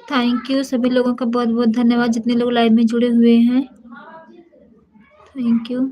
Thank you सभी लोगों का बहुत-बहुत धन्यवाद जितने लोग लाइव में जुड़े हुए हैं। Thank you.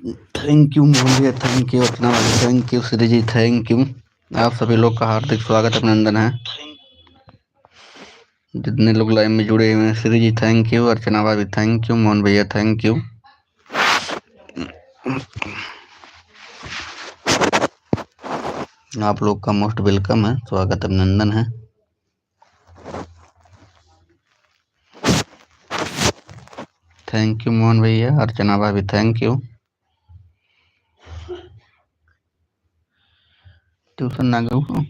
Thank you Mohan भैया, थैंक यू अर्चना भाभी, thank you Shri ji, thank you. आप सभी लोग का हार्दिक स्वागत अभिनंदन है। जितने लोग लाइव में जुड़े हुए हैं, श्री जी थैंक यू, अर्चना भाभी थैंक यू, मोहन भैया थैंक यू। आप लोग का मोस्ट वेलकम है, स्वागत अभिनंदन है। थैंक यू मोहन भैया, अर्चना भाभी थैंक यू। ट्यूशन ना गए?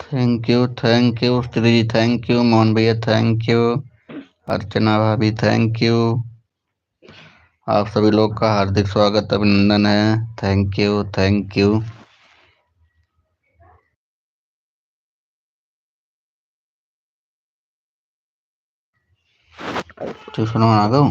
Thank you Shri ji, thank you Mohan भैया, थैंक यू अर्चना भाभी, थैंक यू। आप सभी लोग का हार्दिक स्वागत अभिनंदन है। Thank you, thank you. Tuition आ गए?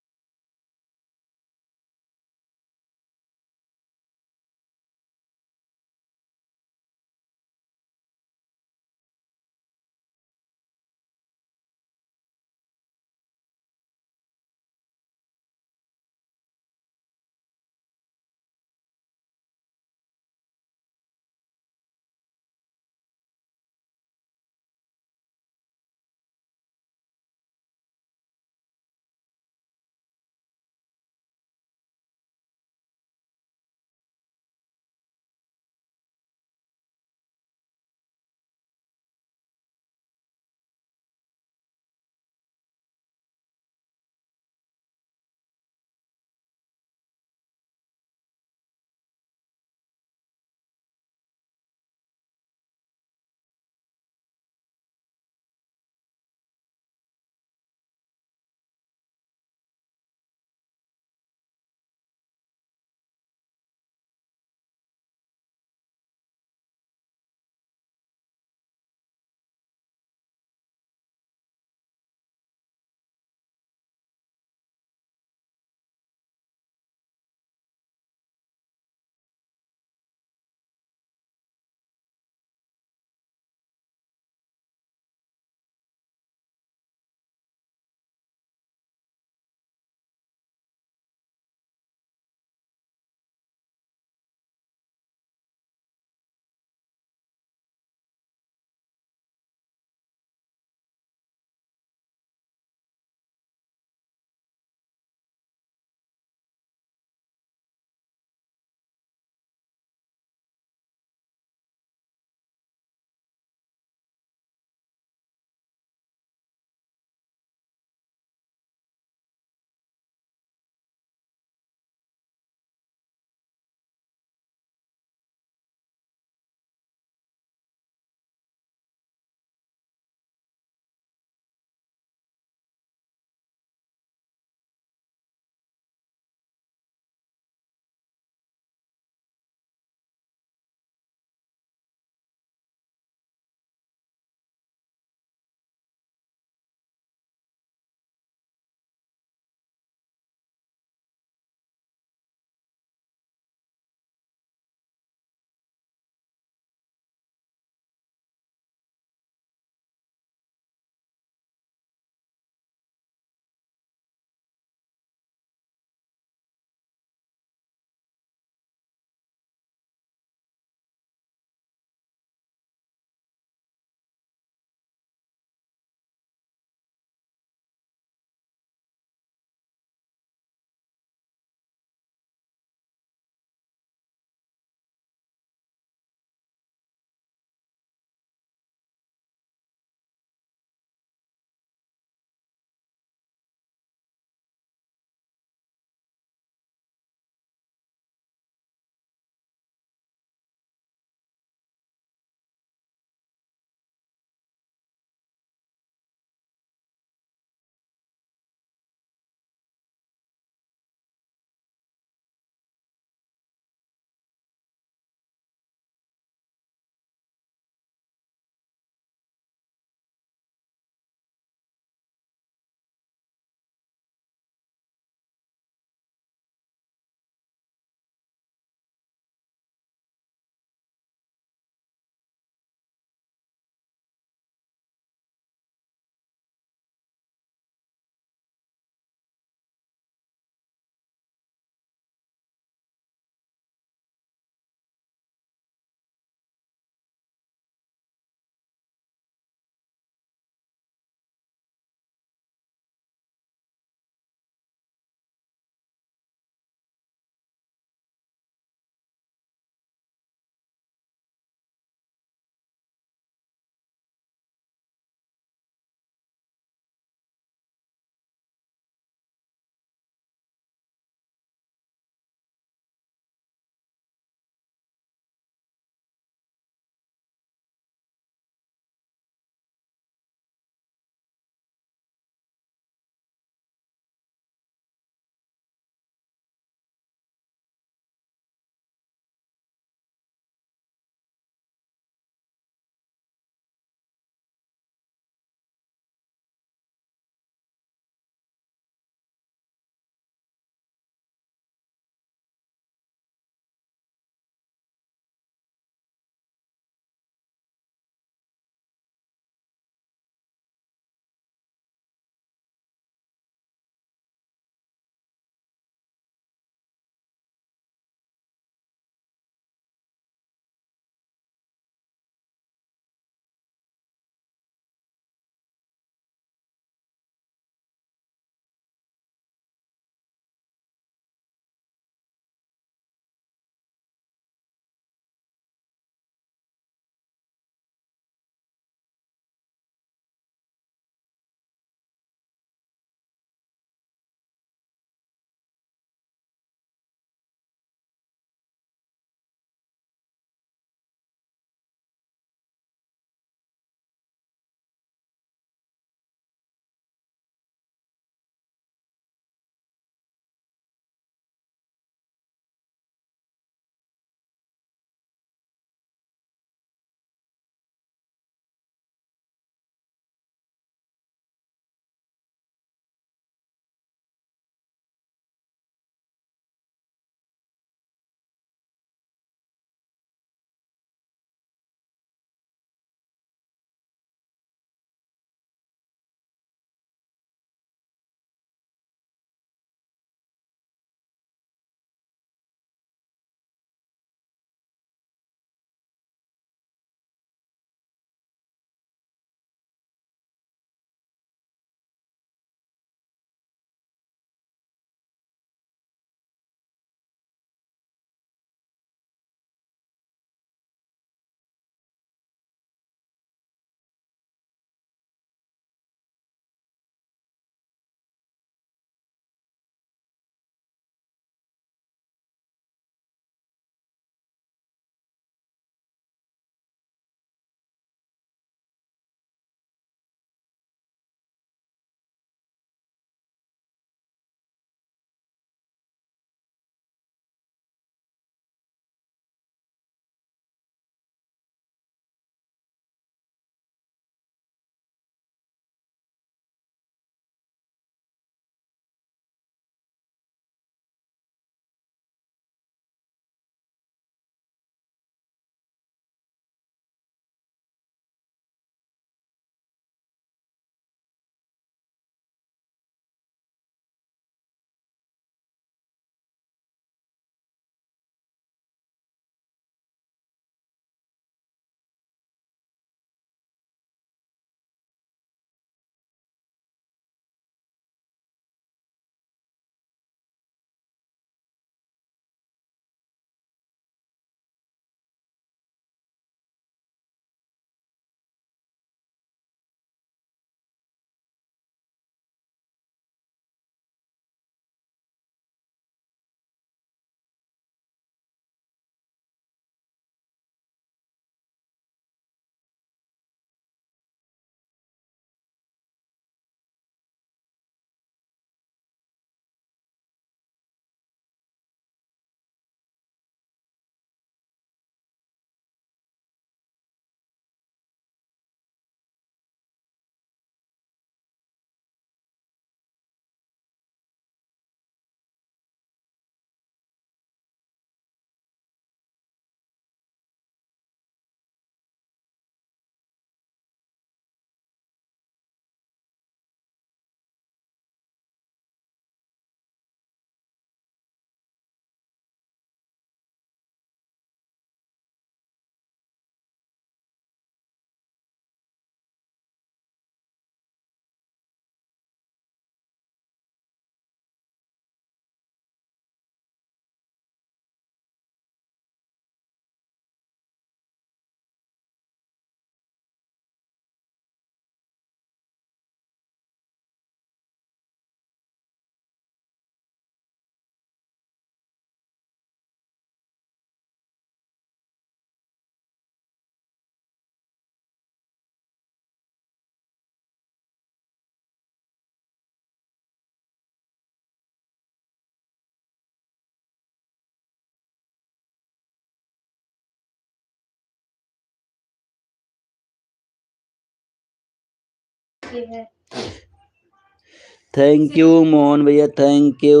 थैंक यू मोहन भैया, thank you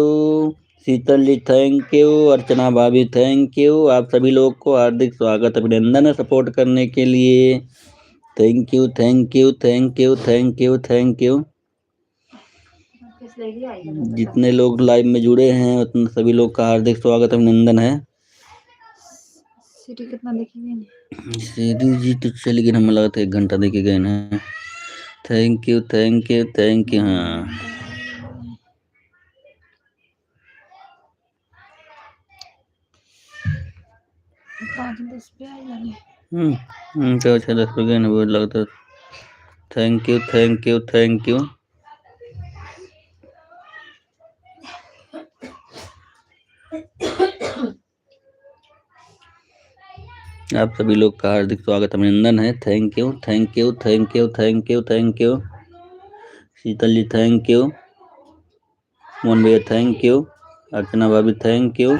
Sheetal ji, thank you Archana भाभी, थैंक यू। आप सभी लोग को हार्दिक स्वागत, अभिनंदन है सपोर्ट करने के लिए। Thank you thank you thank you thank you thank you. जितने लोग लाइव में जुड़े हैं उतने सभी लोग का हार्दिक स्वागत, अभिनंदन है। सीटी कितना देखेंगे? सीरीज जी तो चली गई, हमें लगा था 1 घंटा देखे गए ना। Thank you thank you thank you. हाँ तो अच्छा 10 रुपये ना वो लगता। Thank you thank you thank you. आप सभी लोग का हार्दिक स्वागत, अभिनंदन है। Thank you thank you thank you thank you thank you. Sheetal ji thank you, Mohan भैया थैंक यू, अर्चना भाभी thank you,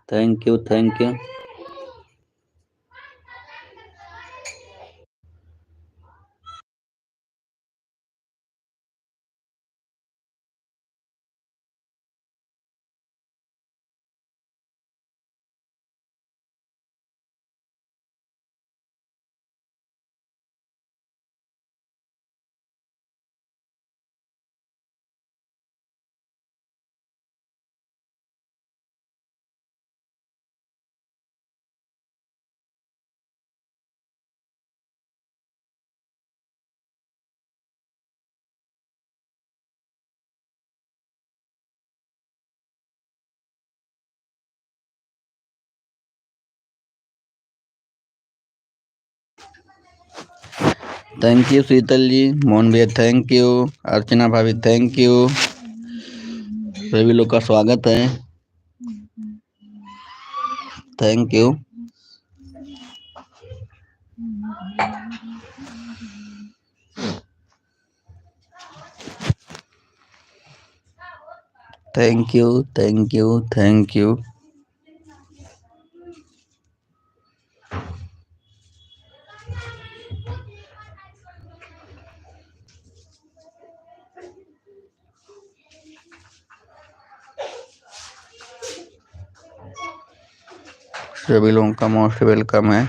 thank you thank you. Thank you Sheetal ji, Mohan भैया थैंक यू, अर्चना भाभी थैंक यू। सभी लोग का स्वागत है, thank you. Thank you thank you thank you. सभी लोगों का मोस्ट वेलकम है।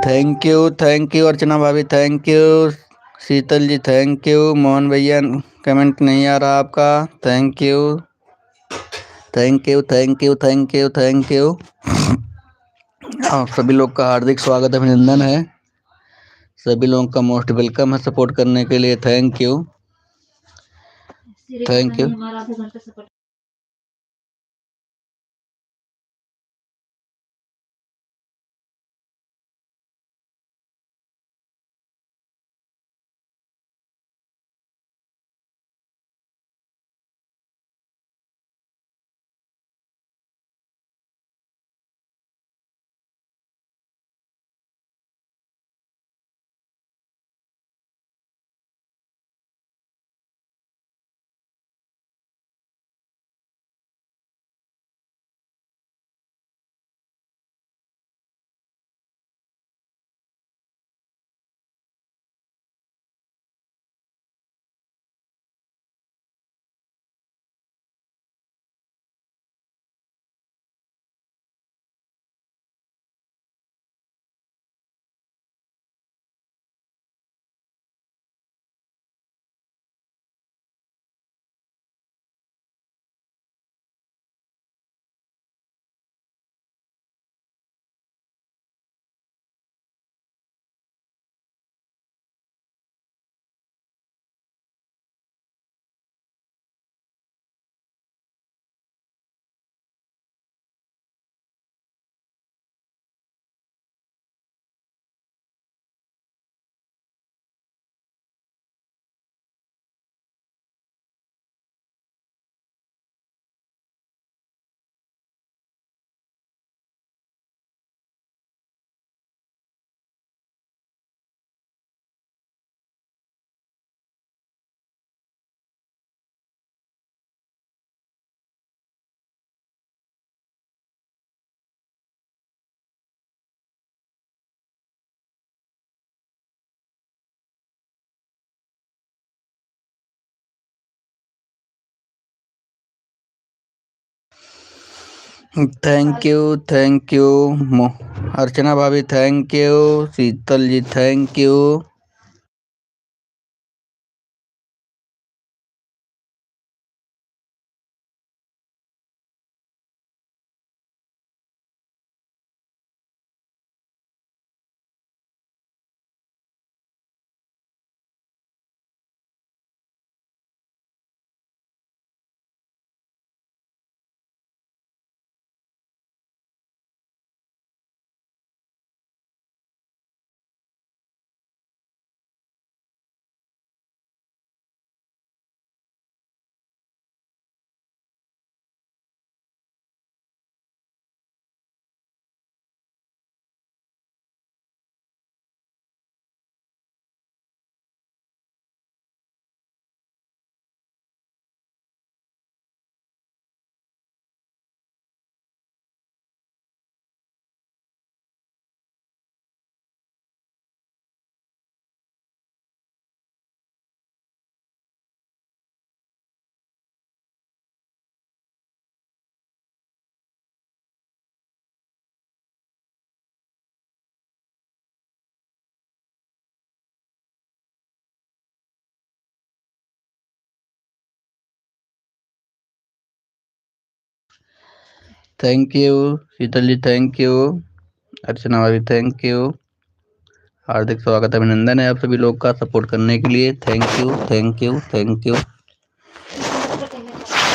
थैंक यू अर्चना भाभी, thank you Sheetal ji, thank you Mohan भैया। कमेंट नहीं आ रहा आपका, thank you. Thank you, thank you, thank you, thank you. आप सभी लोग का हार्दिक स्वागत अभिनंदन है। सभी लोगों का मोस्ट वेलकम है सपोर्ट करने के लिए। Thank you, thank you. Thank you, thank you. Archana भाभी thank you. Sheetal ji thank you. Thank you Sheetal ji, thank you. Archana भाभी थैंक यू। हार्दिक स्वागत अभिनंदन है आप सभी लोग का सपोर्ट करने के लिए। Thank you, thank you, thank you,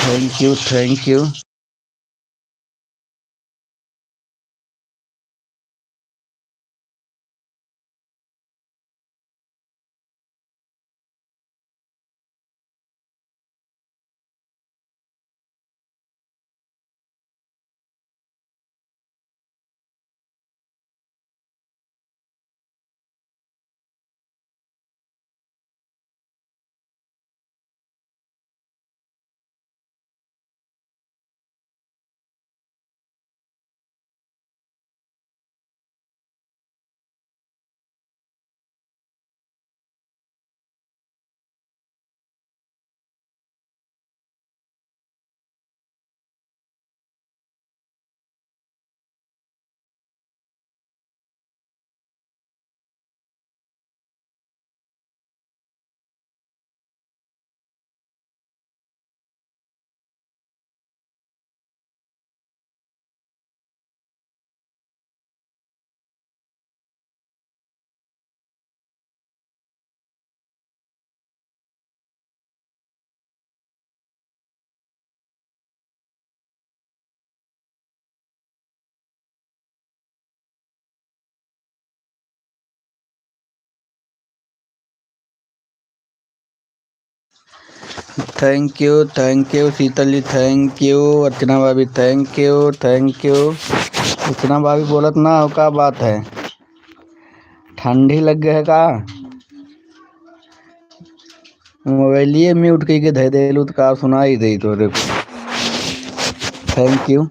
thank you, thank you. Thank you Sheetal ji, thank you Archana भाभी, थैंक यू। अर्चना भाभी बोलत ना हो, का बात है, ठंडी लग गए है का? मोबाइलिए म्यूट करके धै देलू तो का सुनाई दे तोरे को। Thank you.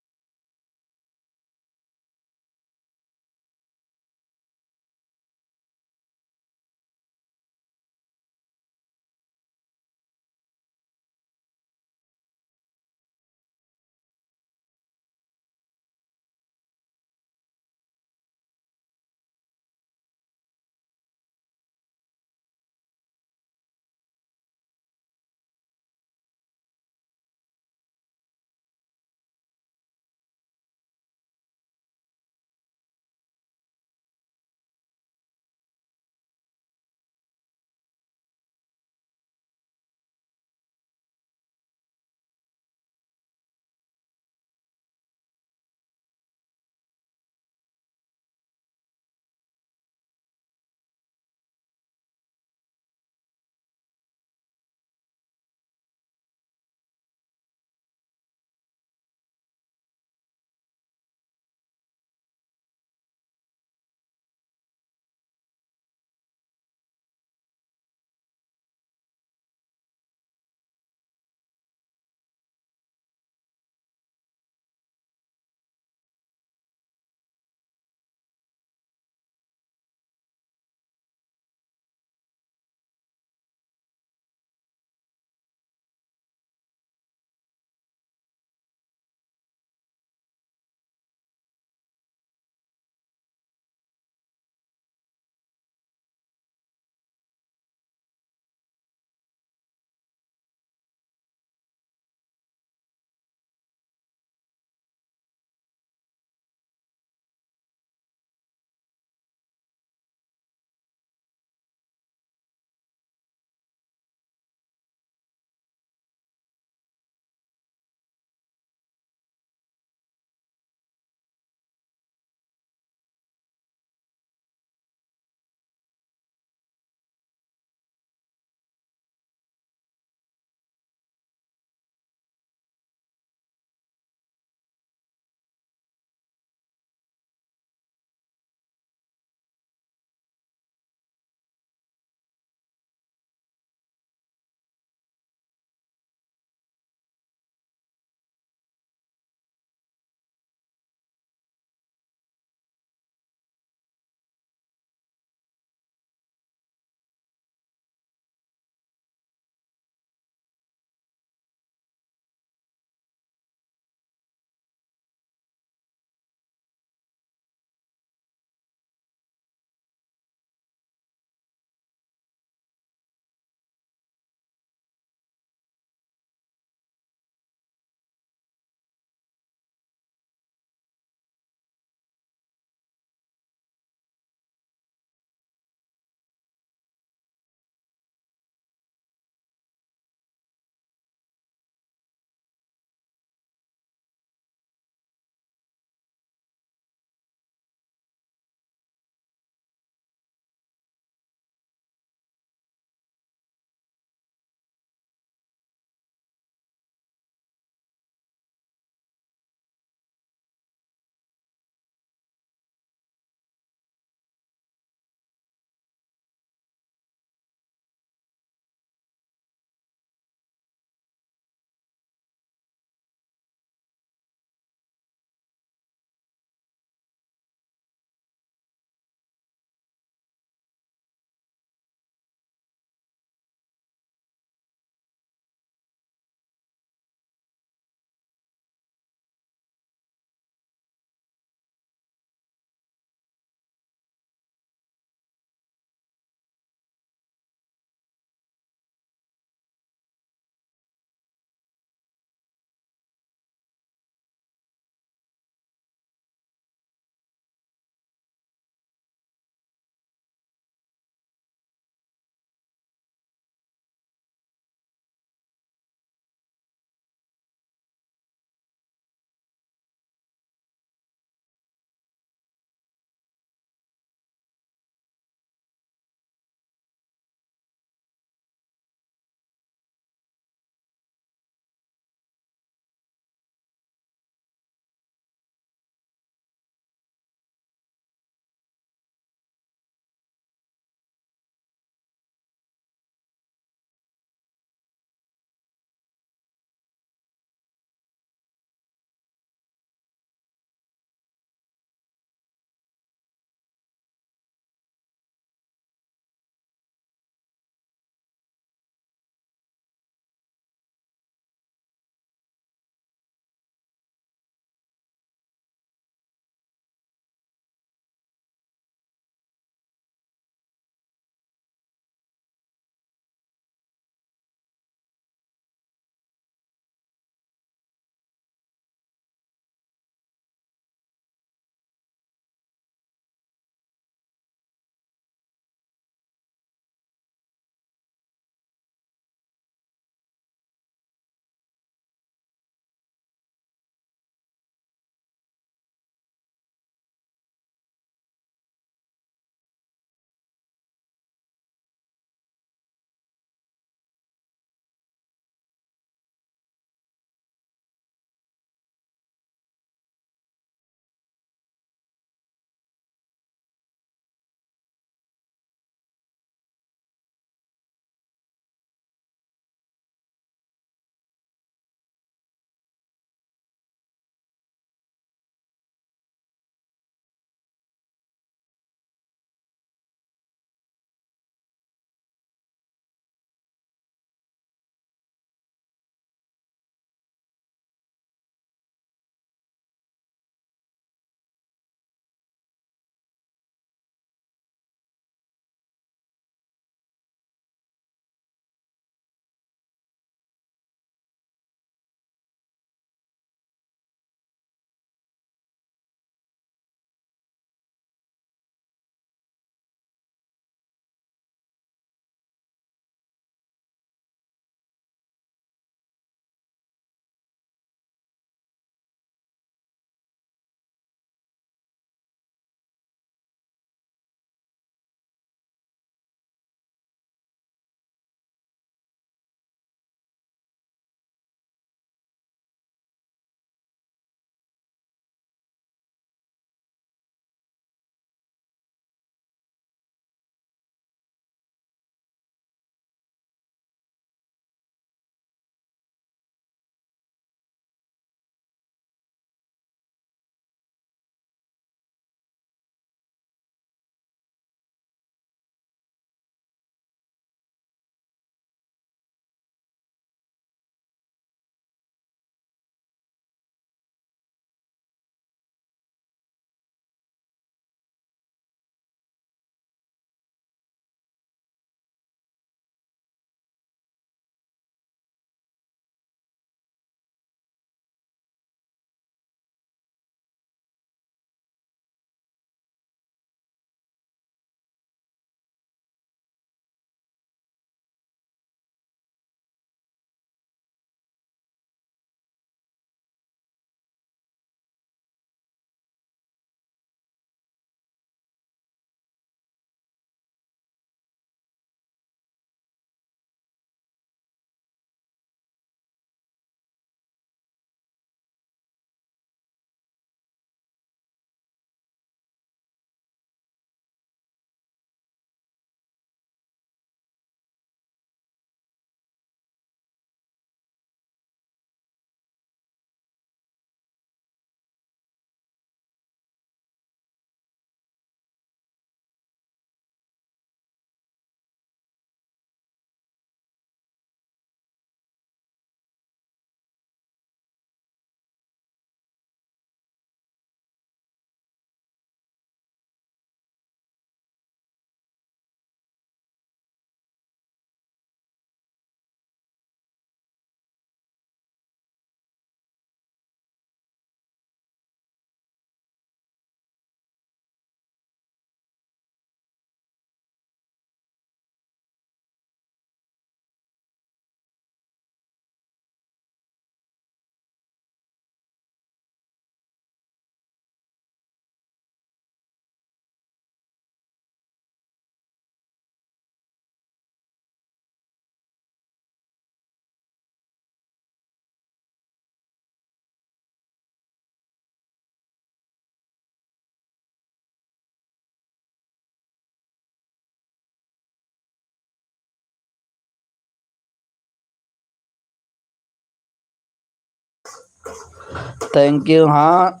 Thank you. हाँ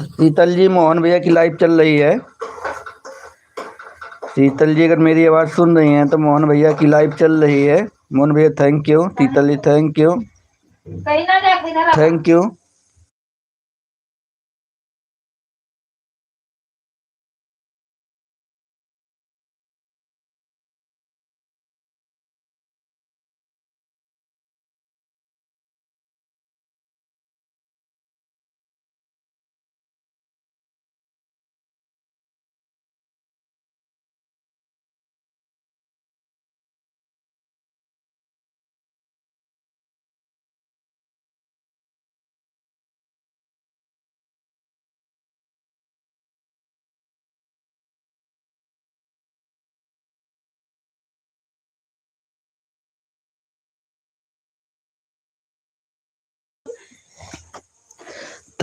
शीतल जी, मोहन भैया की लाइव चल रही है। शीतल जी अगर मेरी आवाज़ सुन रही हैं तो मोहन भैया की लाइव चल रही है। मोहन भैया thank you. Sheetal ji thank you. Thank you.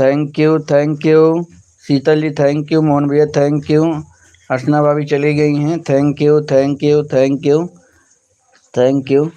Thank you. Thank you Sheetal ji thank you. Mohan भैया थैंक यू। अर्चना भाभी चली गई हैं। Thank you. Thank you. Thank you. Thank you.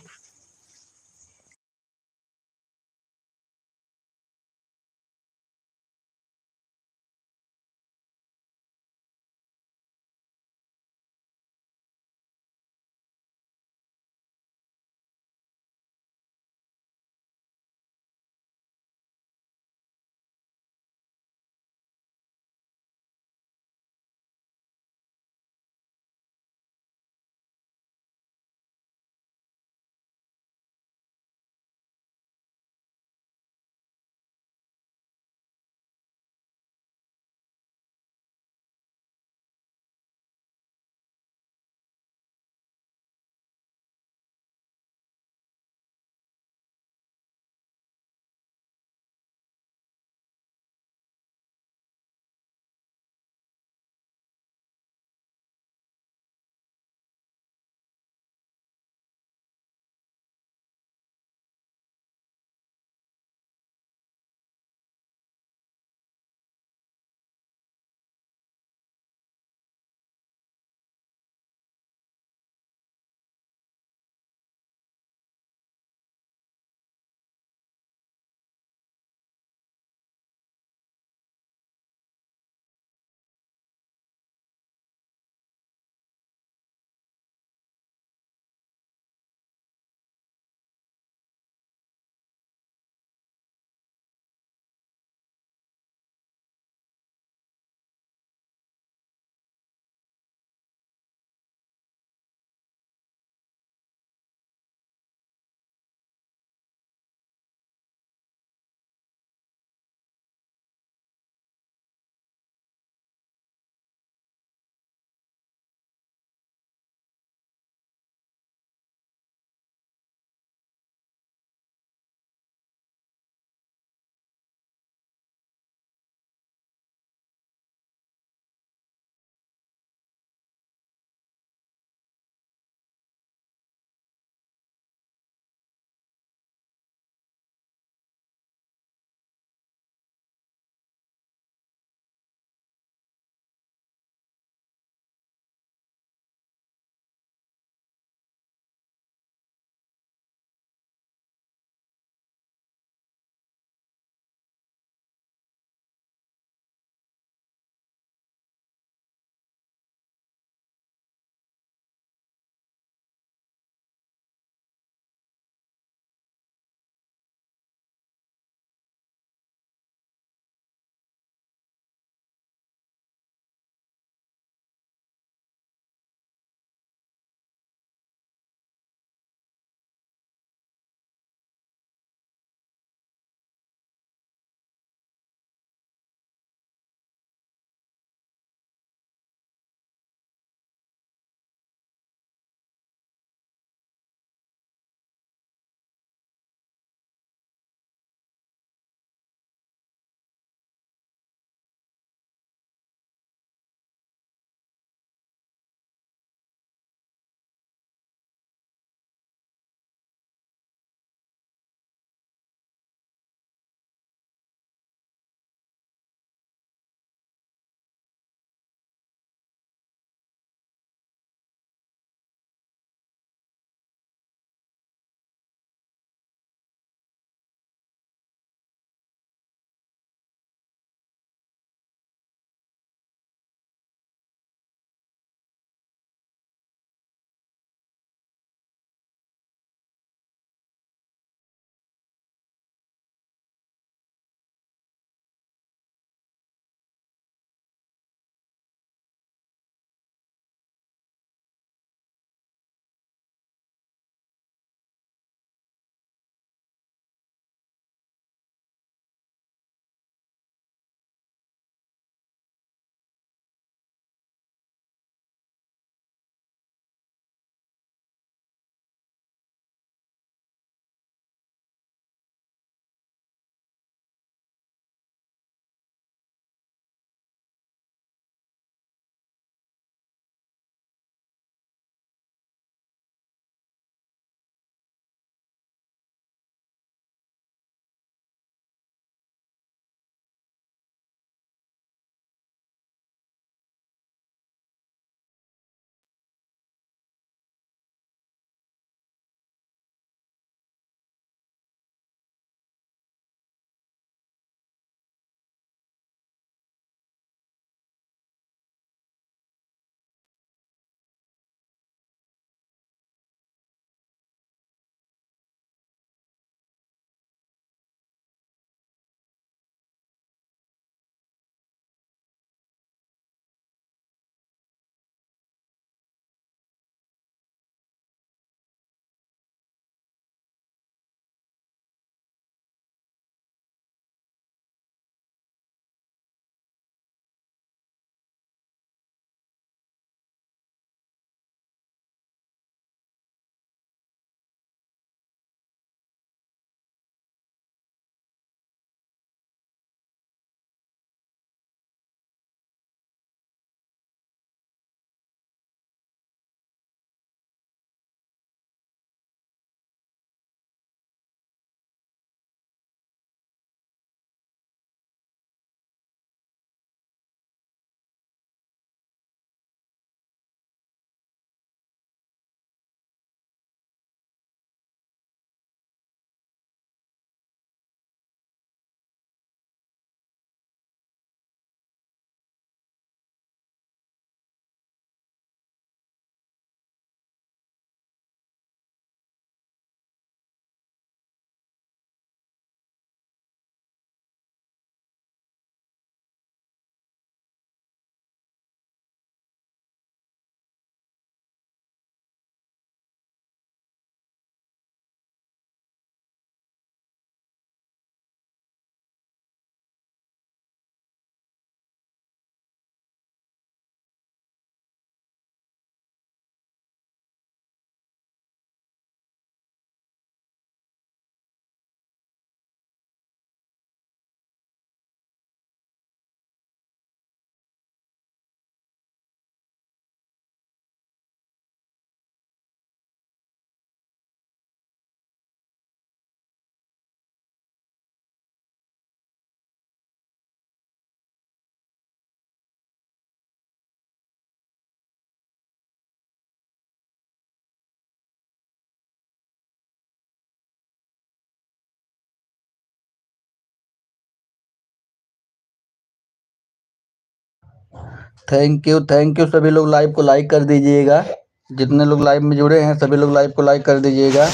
Thank you सभी लोग लाइव को लाइक कर दीजिएगा। जितने लोग लाइव में जुड़े हैं सभी लोग लाइव को लाइक कर दीजिएगा।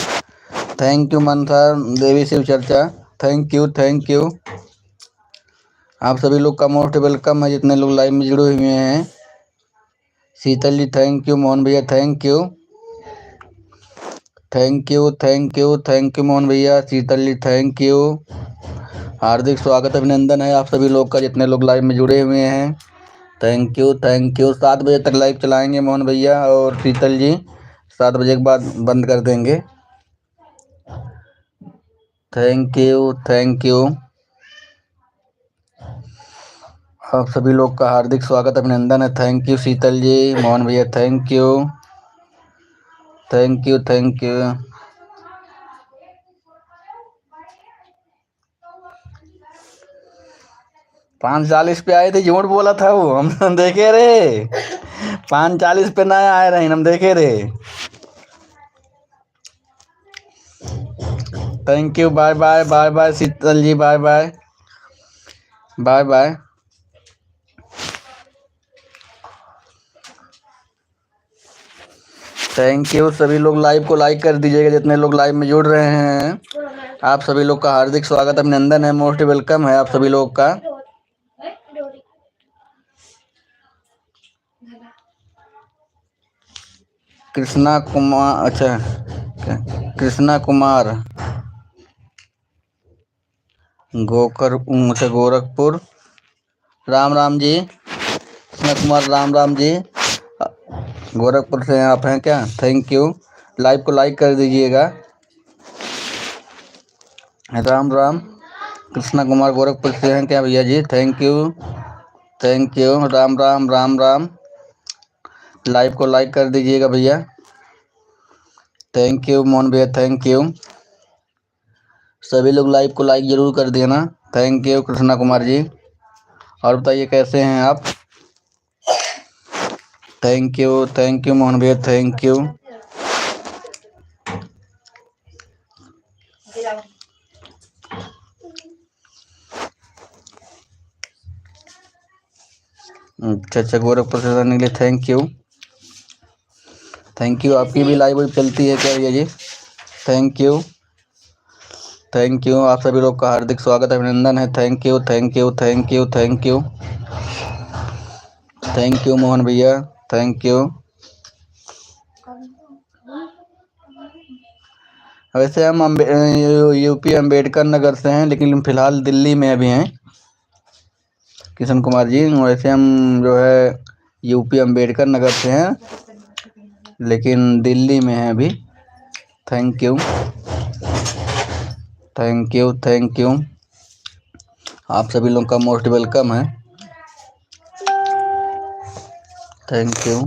थैंक यू मनसा देवी शिव चर्चा, थैंक यू। आप सभी लोग का मोस्ट वेलकम है जितने लोग लाइव में जुड़े हुए हैं। शीतल जी थैंक यू, मोहन भैया थैंक यू मोहन भैया, शीतल जी थैंक यू। हार्दिक स्वागत अभिनंदन है आप सभी लोग का जितने लोग लाइव में जुड़े हुए हैं। थैंक यू 7 बजे तक लाइव चलाएंगे मोहन भैया और शीतल जी, 7 बजे के बाद बंद कर देंगे। थैंक यू आप सभी लोग का हार्दिक स्वागत अभिनंदन है। थैंक यू शीतल जी, मोहन भैया थैंक यू। 5:40 पे आए थे, झूठ बोला था वो, हम देखे रे। 5:40 पे ना आए रहे, हम देखे रे। Thank you, bye bye Sheetal ji, bye bye. Thank you सभी लोग लाइव को लाइक कर दीजिएगा जितने लोग लाइव में जुड़ रहे हैं। आप सभी लोग का हार्दिक स्वागत अभिनंदन है, मोस्ट वेलकम है आप सभी लोग का। कृष्णा कुमार, अच्छा कृष्णा कुमार गोरखपुर, राम जी। कृष्णा कुमार राम जी, गोरखपुर से आप हैं क्या? Thank you. लाइव को लाइक कर दीजिएगा। राम कृष्णा कुमार गोरखपुर से हैं क्या भैया जी? Thank you Ram. लाइव को लाइक कर दीजिएगा भैया। थैंक यू मोहन भैया, थैंक यू। सभी लोग लाइव को लाइक जरूर कर देना। Thank you Krishna Kumar ji. और बताइए कैसे हैं आप? थैंक यू मोहन भैया, थैंक यू। अच्छा गोरखपुर से रहने के लिए थैंक यू। आपकी भी लाइव चलती है क्या भैया जी? थैंक यू आप सभी लोग का हार्दिक स्वागत अभिनंदन है। थैंक यू मोहन भैया, थैंक यू। वैसे हम यूपी अम्बेडकर नगर से हैं, लेकिन फिलहाल दिल्ली में अभी हैं किशन कुमार जी। वैसे हम जो है यूपी अम्बेडकर नगर से हैं, लेकिन दिल्ली में हैं अभी। थैंक यू आप सभी लोग का मोस्ट वेलकम है। Thank you.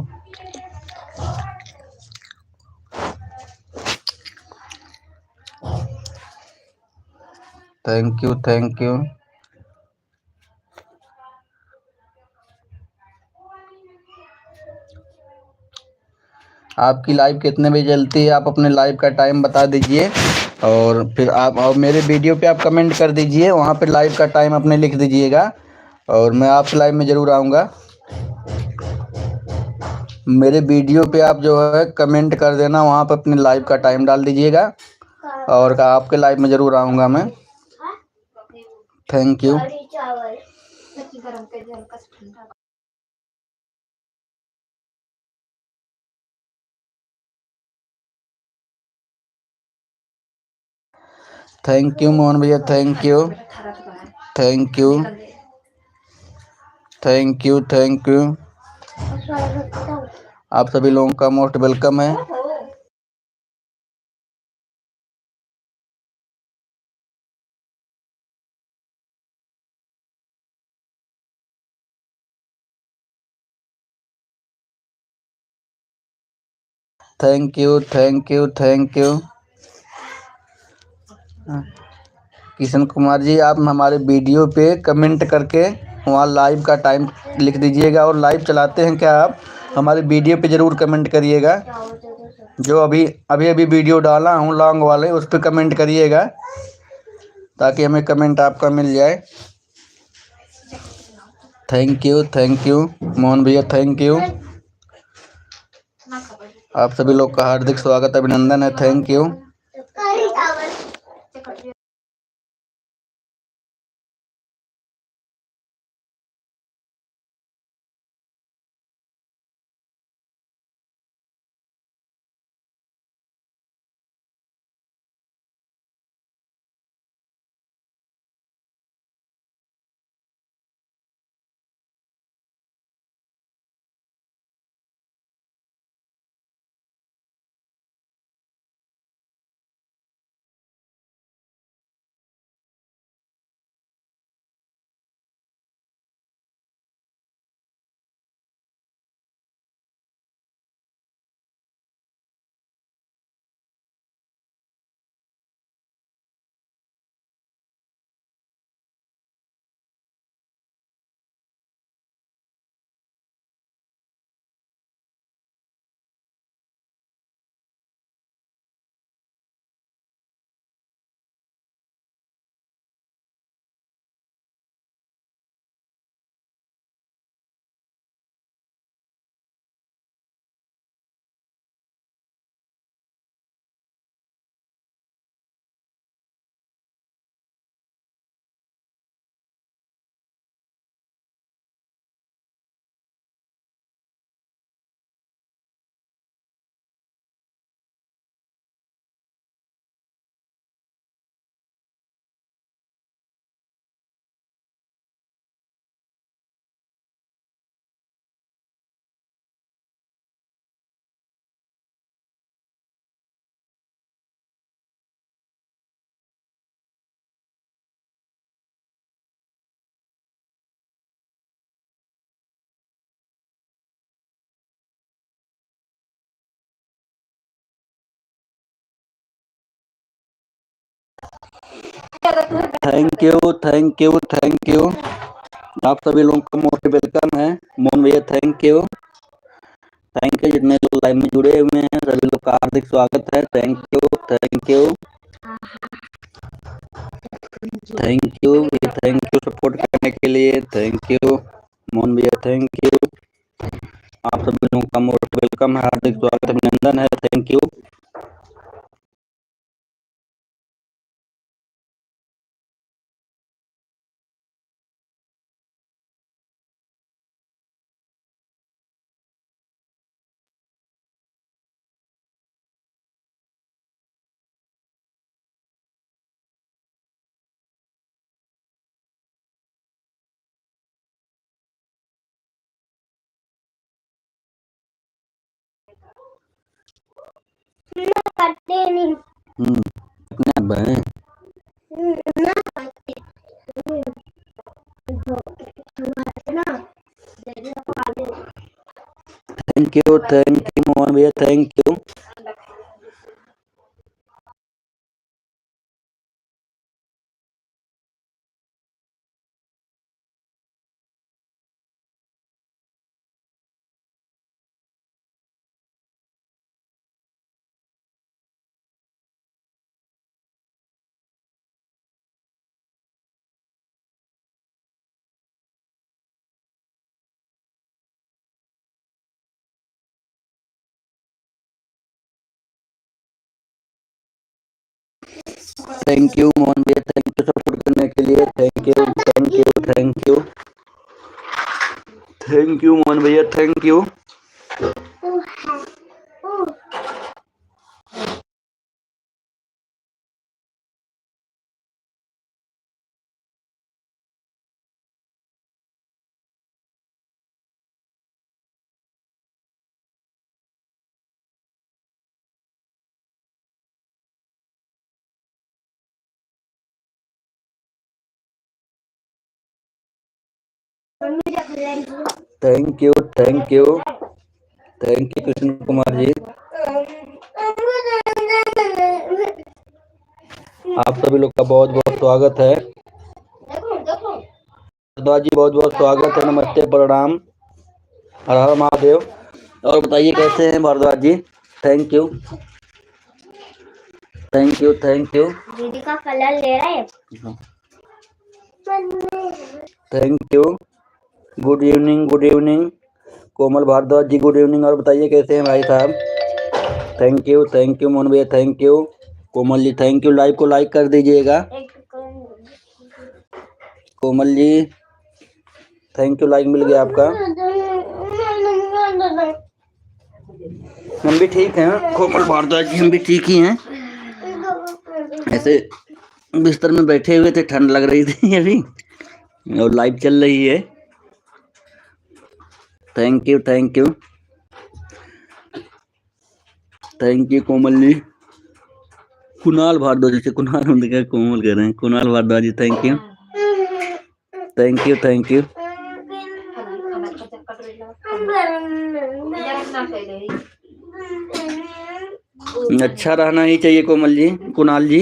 आपकी लाइव कितने बजे चलती है? आप अपने लाइव का टाइम बता दीजिए और फिर आप और मेरे वीडियो पे आप कमेंट कर दीजिए, वहाँ पे लाइव का टाइम अपने लिख दीजिएगा और मैं आपके लाइव में ज़रूर आऊँगा। मेरे वीडियो पे आप जो है कमेंट कर देना, वहाँ पे अपने लाइव का टाइम डाल दीजिएगा और आपके लाइव में ज़रूर आऊँगा मैं। Thank you. Thank you Mohan भैया, थैंक यू। आप सभी लोगों का मोस्ट वेलकम है। थैंक यू किशन कुमार जी, आप हमारे वीडियो पे कमेंट करके वहाँ लाइव का टाइम लिख दीजिएगा और लाइव चलाते हैं क्या आप? हमारे वीडियो पे ज़रूर कमेंट करिएगा। जो अभी वीडियो डाला हूँ लॉन्ग वाले, उस पर कमेंट करिएगा ताकि हमें कमेंट आपका मिल जाए। थैंक यू मोहन भैया, थैंक यू। आप सभी लोग का हार्दिक स्वागत अभिनंदन है। Thank you. Thank you. आप सभी लोगों का मोस्ट वेलकम है। मोहन भैया थैंक यू। जितने लोग लाइव में जुड़े हुए हैं सभी लोग का हार्दिक स्वागत है। Thank you. सपोर्ट करने के लिए। थैंक यू मोहन भैया, थैंक यू। आप सभी लोगों का मोस्ट वेलकम है, हार्दिक स्वागत अभिनंदन है। Thank you. Thank you Mohan भैया, thank you. Thank you Mohan भैया, थैंक यू सपोर्ट करने के लिए। थैंक यू मोहन भैया, thank you. Thank you Krishna Kumar ji. आप सभी लोग का बहुत बहुत स्वागत है। भारद्वाज जी बहुत बहुत स्वागत है। नमस्ते, प्रणाम, हर हर महादेव। और बताइए कैसे हैं भारद्वाज जी? Thank you. दीदी का कलर ले रहा है। Thank you. Good evening, good evening. Komal Bhardwaj ji good evening. और बताइए कैसे हैं भाई साहब? थैंक यू मोहन भैया, thank you. Komal ji thank you. Live को लाइक कर दीजिएगा। Komal ji thank you, like मिल गया आपका। हम भी ठीक हैं कोमल भारद्वाज जी, हम भी ठीक ही हैं। ऐसे बिस्तर में बैठे हुए थे, ठंड लग रही थी अभी, और लाइव चल रही है। थैंक यू कोमल जी। कुणाल भारद्वाज जी, कुणाल हम देखा कोमल कह रहे हैं। Kunal Bhardwaj ji thank you. अच्छा रहना ही चाहिए कोमल जी, कुणाल जी,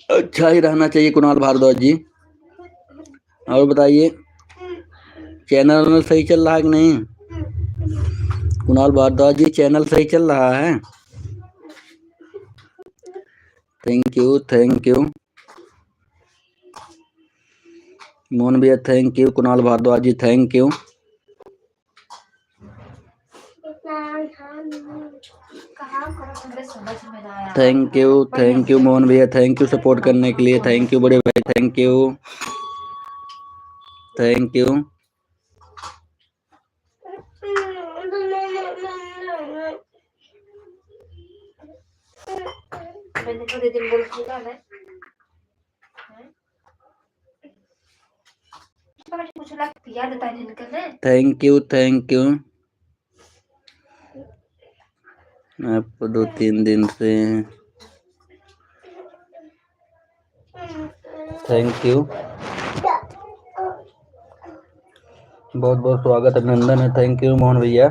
अच्छा ही रहना चाहिए कुणाल भारद्वाज जी। और बताइए चैनल सही चल रहा है कि नहीं? कुणाल भारद्वाज जी चैनल सही चल रहा है? थैंक यू मोहन भैया, thank you. Kunal Bhardwaj ji thank you. Thank you Mohan भैया, थैंक यू सपोर्ट करने के लिए। थैंक यू बड़े भाई, थैंक यू। थैंक यू आपको 2-3 दिन से थैंक यू, बहुत बहुत स्वागत, अभिनंदन है। थैंक यू मोहन भैया।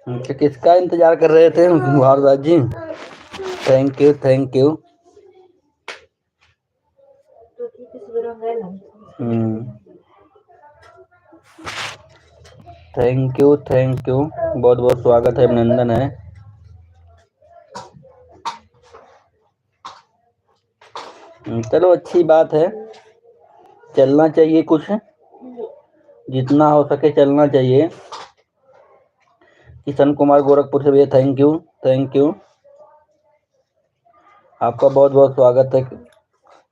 अच्छा, किसका इंतजार कर रहे थे Bhardwaj ji? Thank you thank you बहुत बहुत स्वागत है, अभिनंदन है। चलो अच्छी बात है, चलना चाहिए, कुछ जितना हो सके चलना चाहिए। किशन कुमार गोरखपुर से भैया थैंक यू आपका बहुत बहुत स्वागत है।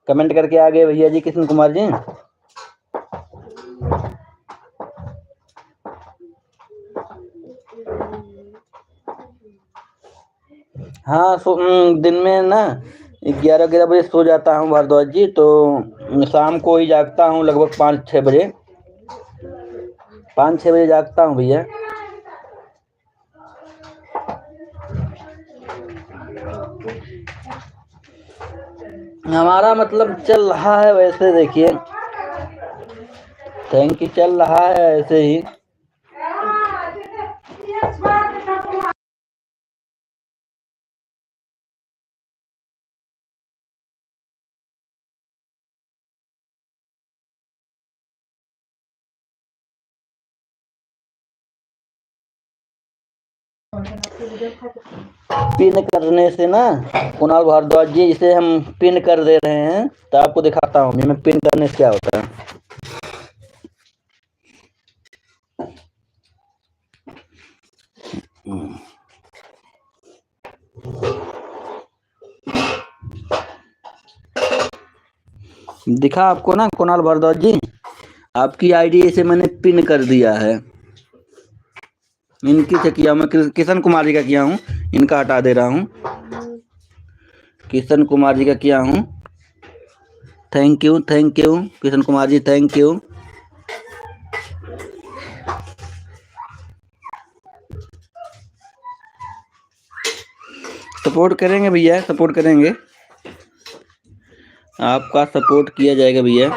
कमेंट करके आ गए भैया जी किशन कुमार जी। हाँ, दिन में ना 11 बजे सो जाता हूँ भारद्वाज जी, तो शाम को ही जागता हूँ लगभग 5-6 बजे। 5-6 बजे जागता हूँ भैया। हमारा मतलब चल रहा है वैसे, देखिए थैंक यू, चल रहा है ऐसे ही। पिन करने से ना कुणाल भारद्वाज जी, इसे हम पिन कर दे रहे हैं, तो आपको दिखाता हूँ मैं पिन करने से क्या होता है। दिखा आपको ना कुणाल भारद्वाज जी, आपकी आईडी से मैंने पिन कर दिया है। इनकी से किया, मैं किशन कुमार जी का किया हूँ, इनका हटा दे रहा हूँ। किशन कुमार जी का किया हूँ। Thank you Kishan Kumar ji, thank you. Support करेंगे भैया, सपोर्ट करेंगे, आपका सपोर्ट किया जाएगा भैया।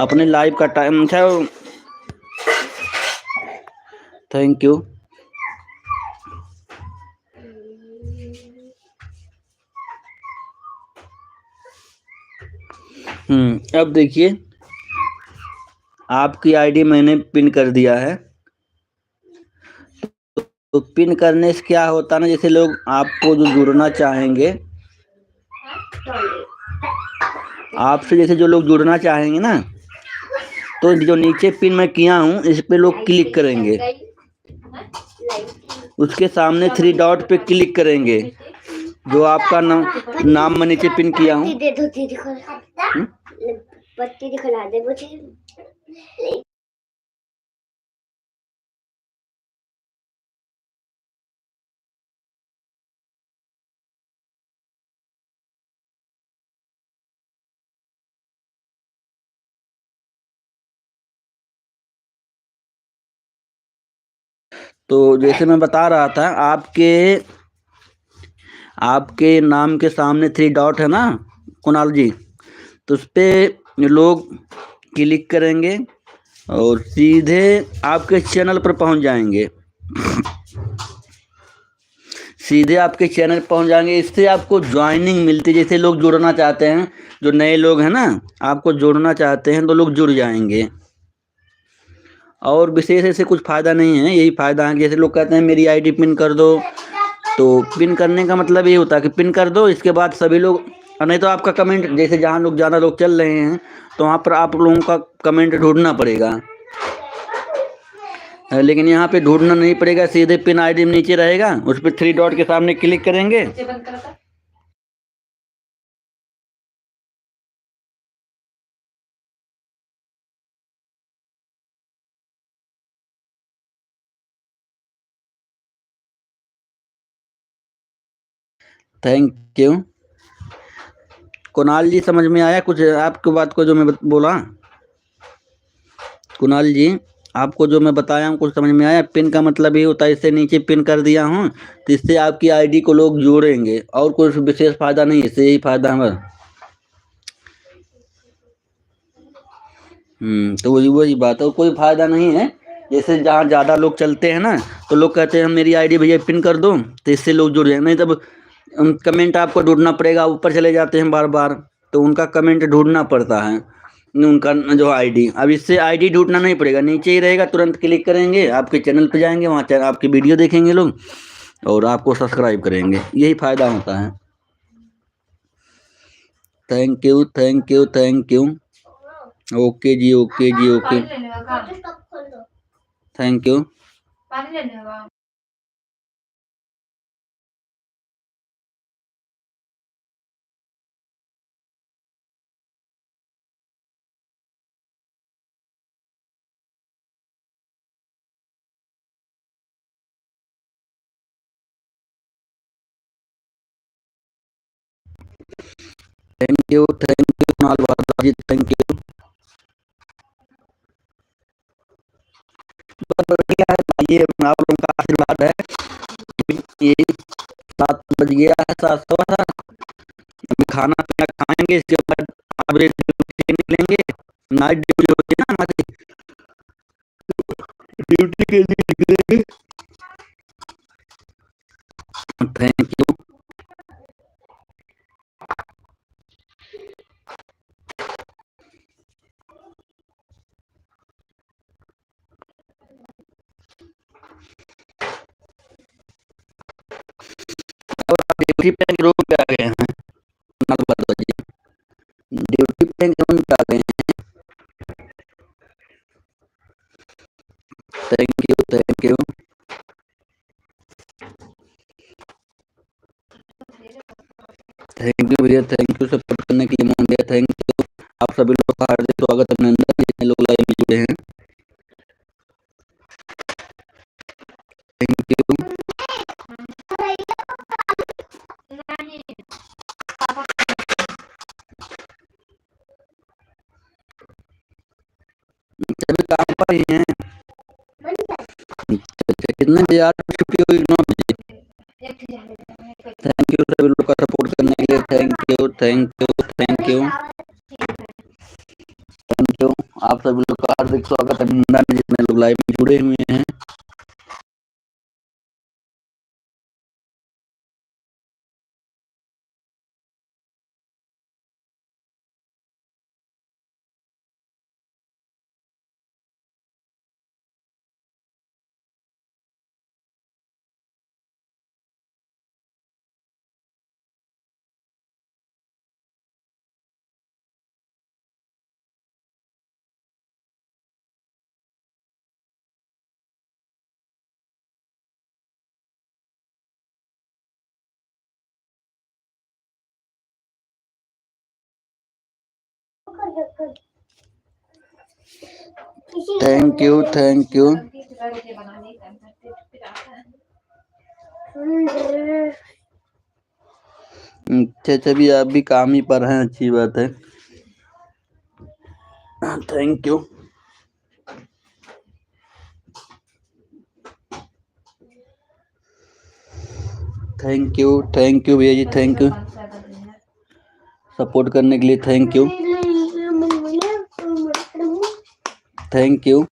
अपने लाइव का टाइम था। Thank you. अब देखिए आपकी आईडी मैंने पिन कर दिया है। तो पिन करने से क्या होता है ना, जैसे लोग आपको जो जुड़ना चाहेंगे, आपसे जैसे जो लोग जुड़ना चाहेंगे ना, तो जो नीचे पिन मैं किया हूँ इस पे लोग क्लिक करेंगे, उसके सामने 3 डॉट पे क्लिक करेंगे, जो आपका नाम मैं नीचे पिन किया हूँ। पत्ती दिखला दे मुझे। तो जैसे मैं बता रहा था, आपके नाम के सामने 3 डॉट है ना कुणाल जी, तो उस पर लोग क्लिक करेंगे और सीधे आपके चैनल पर पहुंच जाएंगे। सीधे आपके चैनल पर पहुंच जाएंगे। इससे आपको ज्वाइनिंग मिलती है। जैसे लोग जुड़ना चाहते हैं, जो नए लोग हैं ना, आपको जोड़ना चाहते हैं तो लोग जुड़ जाएंगे। और विशेष ऐसे कुछ फ़ायदा नहीं है, यही फ़ायदा है। जैसे लोग कहते हैं मेरी आईडी पिन कर दो, तो पिन करने का मतलब ये होता है कि पिन कर दो, इसके बाद सभी लोग, नहीं तो आपका कमेंट, जैसे जहाँ लोग ज़्यादा लोग चल रहे हैं तो वहाँ पर आप लोगों का कमेंट ढूंढना पड़ेगा, लेकिन यहाँ पे ढूंढना नहीं पड़ेगा। सीधे पिन आईडी में नीचे रहेगा, उस पर 3 डॉट के सामने क्लिक करेंगे। Thank you. कुणाल जी समझ में आया कुछ आपकी बात को जो मैं बोला? कुणाल जी, आपको जो मैं बताया हूँ कुछ समझ में आया? पिन का मतलब ये होता है, इससे नीचे पिन कर दिया हूँ तो इससे आपकी आईडी को लोग जोड़ेंगे, और कुछ विशेष फायदा नहीं है, इससे यही फायदा है बस। तो वही बात है, और कोई फायदा नहीं है। जैसे जहाँ ज़्यादा लोग चलते हैं ना, तो लोग कहते हैं मेरी आईडी भैया पिन कर दो, तो इससे लोग जुड़ जाए। नहीं तब कमेंट आपको ढूंढना पड़ेगा, ऊपर चले जाते हैं बार बार, तो उनका कमेंट ढूंढना पड़ता है, उनका जो आईडी। अब इससे आईडी ढूंढना नहीं पड़ेगा, नीचे ही रहेगा, तुरंत क्लिक करेंगे, आपके चैनल पे जाएंगे, वहाँ आपकी वीडियो देखेंगे लोग और आपको सब्सक्राइब करेंगे। यही फ़ायदा होता है। Thank you, thank you, thank you. Okay जी, ओके जी, okay. Thank you. Thank you, thank you Kunal वाला जी, थैंक यू। बहुत बढ़िया है, ये आप लोगों का आशीर्वाद है। ये 7 बज गया है, 7:15। अभी खाना पीना खाएंगे, इसके बाद आप ड्यूटी निकलेंगे। नाइट ड्यूटी होती है ना हमारी, ड्यूटी के लिए निकलेंगे। Thank you. और आप ड्यूटी पे रूम पे आ गए हैं? कुणाल भारद्वाज जी, ड्यूटी पे रूम पे आ गए हैं? Thank you, thank you. Thank you भैया, थैंक यू सपोर्ट करने के लिए। मोहन भैया थैंक यू। आप सभी लोग का हार्दिक स्वागत, अभिनंदन, जितने लोग लाइव में जुड़े हैं। Thank you. सभी काम पर ही हैं। कितने बजे? 8 बजे छुट्टी हुई, 9 बजे? थैंक यू सभी लोग का सपोर्ट करने के लिए। Thank you, thank you, thank you, thank you. आप सभी लोग का हार्दिक स्वागत, अभिनंदन, जितने लोग लाइव में जुड़े हुए हैं। Thank you, thank you. अच्छा भी आप भी काम ही पर हैं, अच्छी बात है। Thank you. Thank you, thank you भैया जी, थैंक यू सपोर्ट करने के लिए। Thank you, thank you.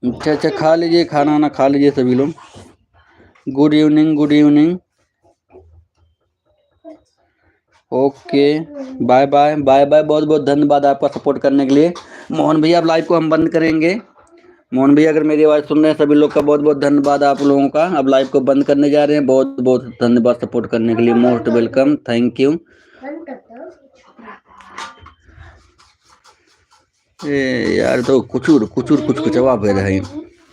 अच्छा अच्छा, खा लीजिए, खाना वाना खा लीजिए सभी लोग। Good evening, good evening. Okay, bye bye, bye bye. बहुत बहुत धन्यवाद आपका सपोर्ट करने के लिए। मोहन भैया, अब लाइव को हम बंद करेंगे। मोहन भैया अगर मेरी आवाज़ सुन रहे हैं, सभी लोग का बहुत बहुत धन्यवाद आप लोगों का। अब लाइव को बंद करने जा रहे हैं। बहुत बहुत धन्यवाद सपोर्ट करने के लिए। Most welcome, thank you. यार तो कुछ कुछ जवाब है रहे।